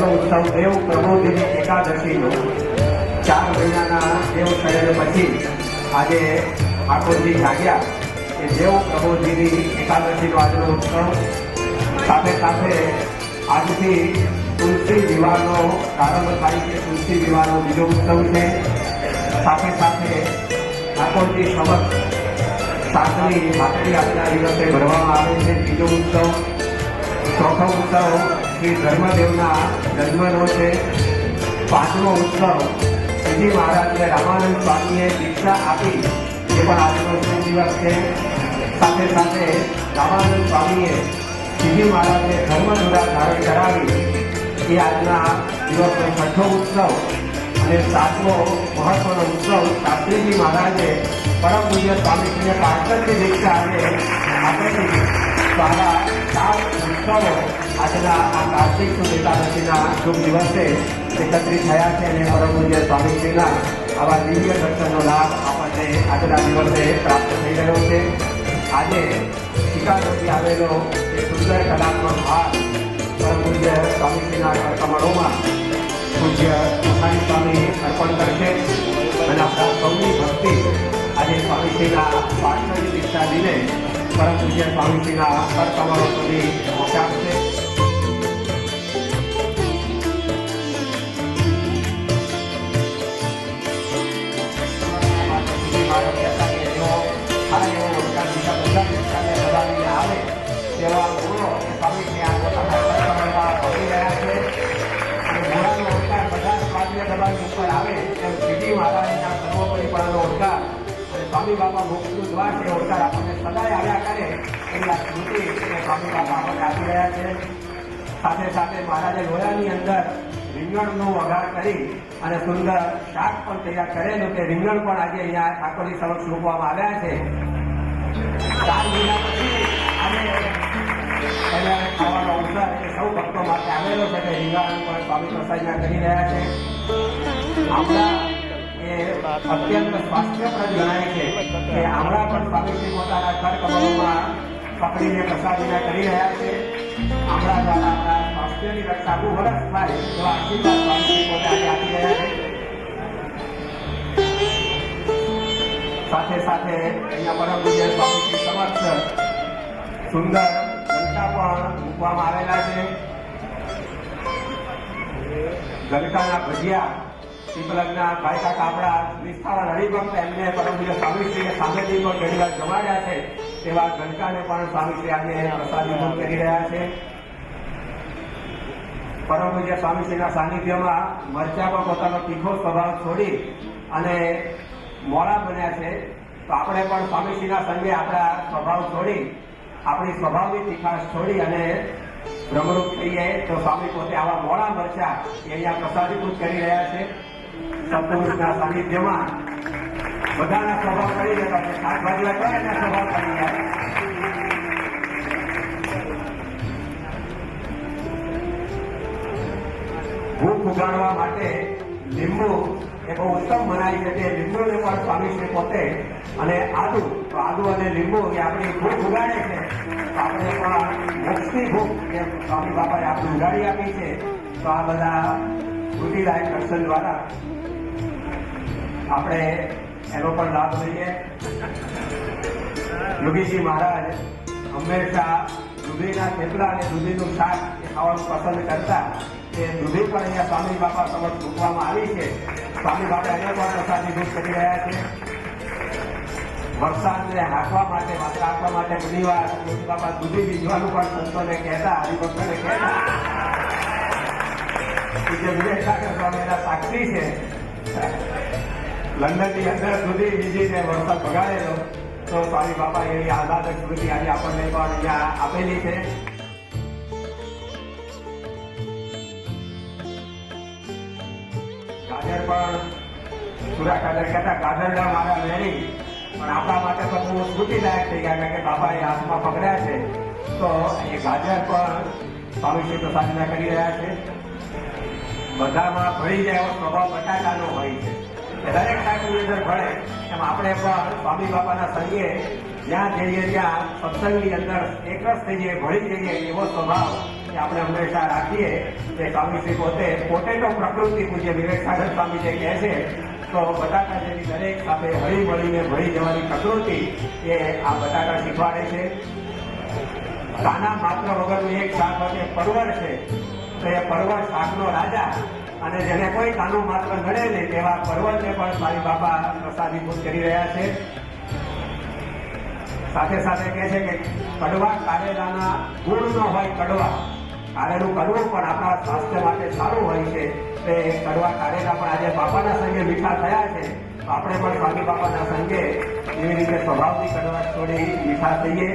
આપણો ઉત્સવ દેવ પ્રબોધિની એકાદશીનો 4 મહિનાના દેવ શયન પછી આજે ઠાકોરજી જાગ્યા એ દેવ પ્રબોધિની એકાદશીનો આજનો ઉત્સવ સાથે સાથે આજથી તુલસી વિવાહનો પ્રારંભ થાય છે. તુલસી વિવાહનો બીજો ઉત્સવ છે. સાથે સાથે ઠાકોરજી સમક્ષ સાતમી ભાખરી આજના દિવસે ભરવામાં આવે છે. બીજો ઉત્સવ. ચોથો ઉત્સવ શ્રી ધર્મદેવના જન્મનો છે. પાંચમો ઉત્સવ શ્રીજી મહારાજને રામાનંદ સ્વામીએ દીક્ષા આપી એ પણ આજનો શુભ દિવસ છે. સાથે સાથે રામાનંદ સ્વામીએ શ્રીજી મહારાજને ધર્મધુરા ધારણ કરાવી એ આજના દિવસનો છઠ્ઠો ઉત્સવ. અને સાતમો મહત્વનો ઉત્સવ શાસ્ત્રીજી મહારાજે પરમ પૂજ્ય સ્વામીજીને પાર્ષદની દીક્ષા આપેલી. તો આવા 7 ઉત્સવો આજના આ કાર્તિક સુદ એકાદશીના શુભ દિવસે એકત્રિત થયા છે અને પરમ પૂજ્ય સ્વામીજીના આવા દિવ્ય દર્શનનો લાભ આપણને આજના દિવસે પ્રાપ્ત થઈ રહ્યો છે. આજે શિકાગોથી આવેલો એ સુંદર કલાત્મક ભાગ પરમ પૂજ્ય સ્વામીજીના કમળોમાં પૂજ્ય મહાની સ્વામી અર્પણ કરશે અને આપણા સૌની ભક્તિ આજે સ્વામીજીના પાર્ષદની દીક્ષા લઈને પરમ પૂજ્ય સ્વામીજીના કમળો સુધી પહોંચાડશે. આવે તેવા ગુણો સ્વામીજી આ પોતાના કમળમાં પકડી રહ્યા છે. ઘોડાનો ઓળખાર બધા સ્વાધ્યાય દબાવી ઉપર આવે તેમ શ્રીજી મહારાજના સર્વોપરીપણાનો ઓળખાર અને સ્વામી બાપા મોક્ષનું દ્વાર છે ઓળખાર આપણને સદાય આવ્યા કરે એવી આ સ્મૃતિ સ્વામી બાપા આપણને આપી રહ્યા છે. સાથે સાથે મહારાજે લોયાની અંદર રીંગણનો વઘાર કરી અને સુંદર શાક પણ તૈયાર કરેલું તે રીંગણ પણ આજે અહીંયા ઠાકોરજી સમક્ષ મૂકવામાં આવ્યા છે. 4 મહિના પછી આજે એને ખાવાનો અવસર એ સૌ ભક્તો માટે આવેલો છે કે રીંગણ પણ સ્વામી પ્રસાદના કરી રહ્યા છે. આમળા એ અત્યંત સ્વાસ્થ્યપ્રદ ગણાય છે કે આમળા પણ સ્વામીજી પોતાના કર કમળોમાં પકડીને પ્રસાદીના કરી રહ્યા છે. આમળા દ્વારા આપણા સ્વાસ્થ્યની રક્ષા બહુ વરસ થાય એવા આશીર્વાદ સ્વામીજી પોતે આજે આપી રહ્યા છે. સાથે સાથે અહીંયા પરમ પૂજ્ય સ્વામીજી સમક્ષ સુંદર ગલકા પણ મૂકવામાં આવેલા છે. ગલકાના ભજીયા પીપલગના ગાયકા કાપડા વિસ્તાર હરિભક્ત એમને પરમ પૂજ્ય સ્વામીશ્રીએ સામેથી પણ ઘણી વાર જમાડ્યા છે તેવા ગલકાને પણ સ્વામીશ્રી આજે પ્રસાદીભૂત કરી રહ્યા છે. પરમ પૂજ્ય સ્વામીશ્રીના સાનિધ્યમાં મરચા પણ પોતાનો તીખો સ્વભાવ છોડી અને મોડા બન્યા છે. તો આપણે પણ સ્વામીશ્રીના સંગે આપણા સ્વભાવ છોડી આપણી સ્વભાવની તીખાશ છોડી અને બ્રહ્મરૂપ થઈએ તો સ્વામી પોતે આવા મોડા મરચા એ અહીંયા પ્રસાદીભૂત કરી રહ્યા છે. સપ્તપુરુષના સાનિધ્યમાં બધાના સ્વભાવ કરી જતા છે. શાકભાજી હતા એના સ્વભાવ કરી ગયા. ભૂખ ઉગાડવા માટે લીંબુ એ બહુ ઉત્તમ મનાય છે. તે લીંબુને પણ સ્વામીશ્રી પોતે અને આદુ તો આદુ અને લીંબુ એ આપણી ભૂખ ઉગાડે છે. તો આપણે પણ મોક્ષની ભૂખ જે સ્વામી બાપાએ આપણે ઉગાડી આપી છે. તો આ બધા સ્મૃતિદાયક દર્શન દ્વારા આપણે એનો પણ લાભ લઈએ. યોગીજી મહારાજ હંમેશા દૂધીના થેપલા અને દૂધીનું શાક એ ખાવાનું પસંદ કરતા. એ દૂધી પણ અહીંયા સ્વામી બાપા સમક્ષ મૂકવામાં આવી છે. સ્વામી બાપા એને પણ પ્રસાદીભૂત કરી રહ્યા છે. વરસાદને હાંકવા માટે માત્ર આપવા માટે ઘણી વાર યોગી બાપા દૂધી બીજવાનું પણ સંતોને કહેતા, હરિભક્તોને કહેતા. સ્વામી એના સાક્ષી છે. લંડનની અંદર દૂધી બીજીને વરસાદ ભગાડેલો તો સ્વામી બાપા એવી આહલાદક સ્મૃતિ આજે આપણને પણ અહીંયા આપેલી છે. ગાજર પણ સુરા ગાજર કહેતા ગાજરના મારા વેરી પણ આપણા માટે તો બહુ સ્મૃતિદાયક થઈ ગયા કે બાપાએ હાથમાં પકડ્યા છે. તો એ ગાજર પણ સ્વામીશ્રી પ્રસાદના કરી રહ્યા છે. બધામાં ભળી જાય એવો સ્વભાવ બટાકાનો હોય છે. દરેક શાકની અંદર ભળે એમ આપણે પણ સ્વામી બાપાના સંગે જ્યાં જઈએ ત્યાં સત્સંગની અંદર એકરસ થઈ જઈએ, ભળી જઈએ એવો સ્વભાવ એ આપણે હંમેશા રાખીએ કે સ્વામીશ્રી પોતે તો પ્રકૃતિ પૂજ્ય વિવેકાનંદ સ્વામી જે કહે છે તો બટાકા જેવી દરેક સાથે હળી મળીને ભળી જવાની પ્રકૃતિ એ આ બટાકા શીખવાડે છે. કાના માત્ર વગરનું એક શાક હોય પરવર છે તો એ પરવર શાકનો રાજા, અને જેને કોઈ કાનો માત્ર ગણે નહીં તેવા પરવરને પણ સ્વામી બાપા પ્રસાદીભૂત કરી રહ્યા છે. સાથે સાથે કહે છે કે કડવા કારેલાના ગુણ ન હોય કડવા, કારેલું કડવું પણ આપણા સ્વાસ્થ્ય માટે સારું હોય છે. તે કડવા કારેલા પણ આજે બાપાના સંગે મીઠા થયા છે, તો આપણે પણ સ્વામી બાપાના સંગે એવી રીતે સ્વભાવથી કડવા છોડી મીઠા થઈએ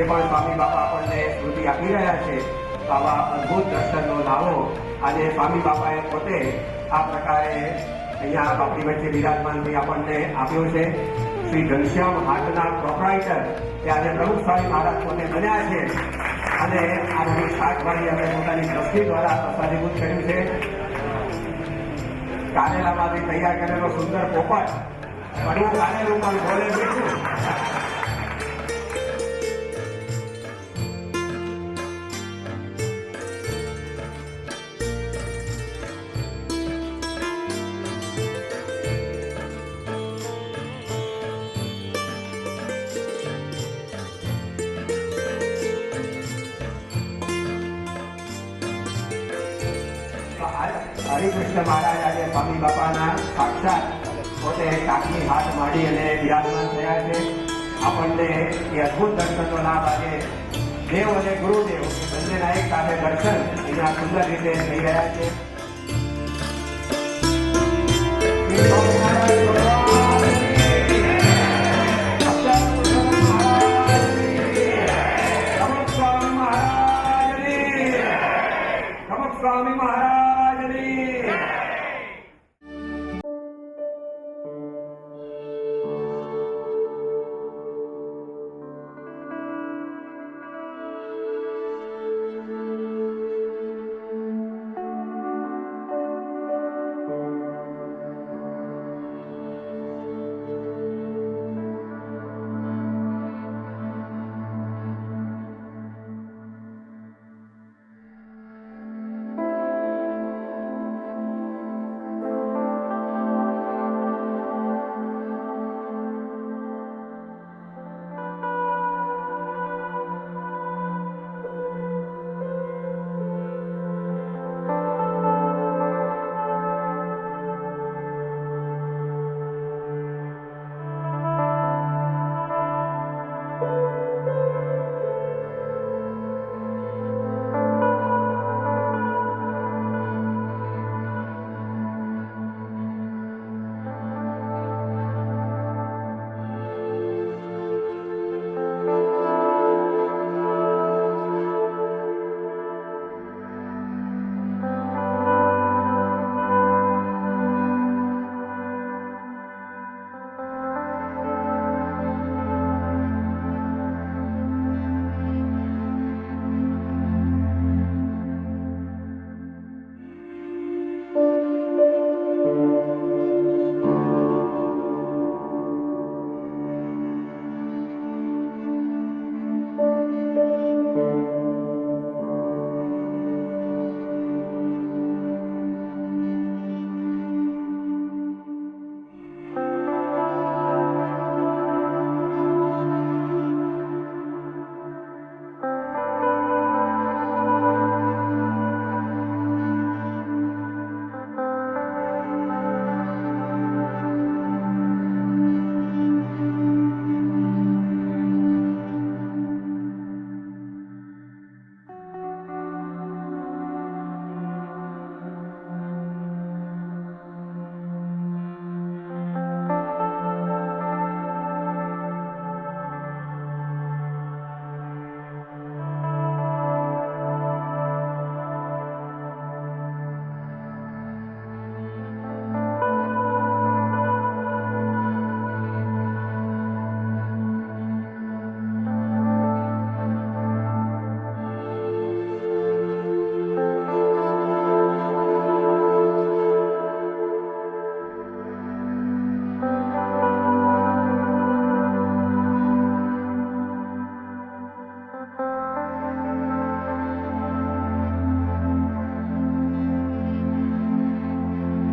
એ પણ સ્વામી બાપા આપણને સ્મૃતિ આપી રહ્યા છે. તો આવા અદભુત દર્શનનો લાવો આજે સ્વામી બાપાએ પોતે આ પ્રકારે અહીંયા આપણી વચ્ચે બિરાજમાનથી આપણને આપ્યો છે. શ્રી ઘનશ્યામ હાટના પ્રોપરાઇટર એ આજે પ્રમુખ સ્વામી મહારાજ પોતે બન્યા છે, અને આ બધું શાકભાજી અમે પોતાની દ્રષ્ટિ દ્વારા પ્રસાદીભૂત કર્યું છે. કારેલામાંથી તૈયાર કરેલો સુંદર પોપટ, કડવું કારેલું પણ બોલે મીઠું. હરિકૃષ્ણ મહારાજ આજે સ્વામી બાપાના સાક્ષાત પોતે કાકની હાથ માંડી અને બિરાજમાન થયા છે. આપણને એ અદભુત દર્શનનો લાભ આજે દેવ અને ગુરુદેવ બંનેના એક સાથે દર્શન અહીંયા સુંદર રીતે થઈ રહ્યા છે.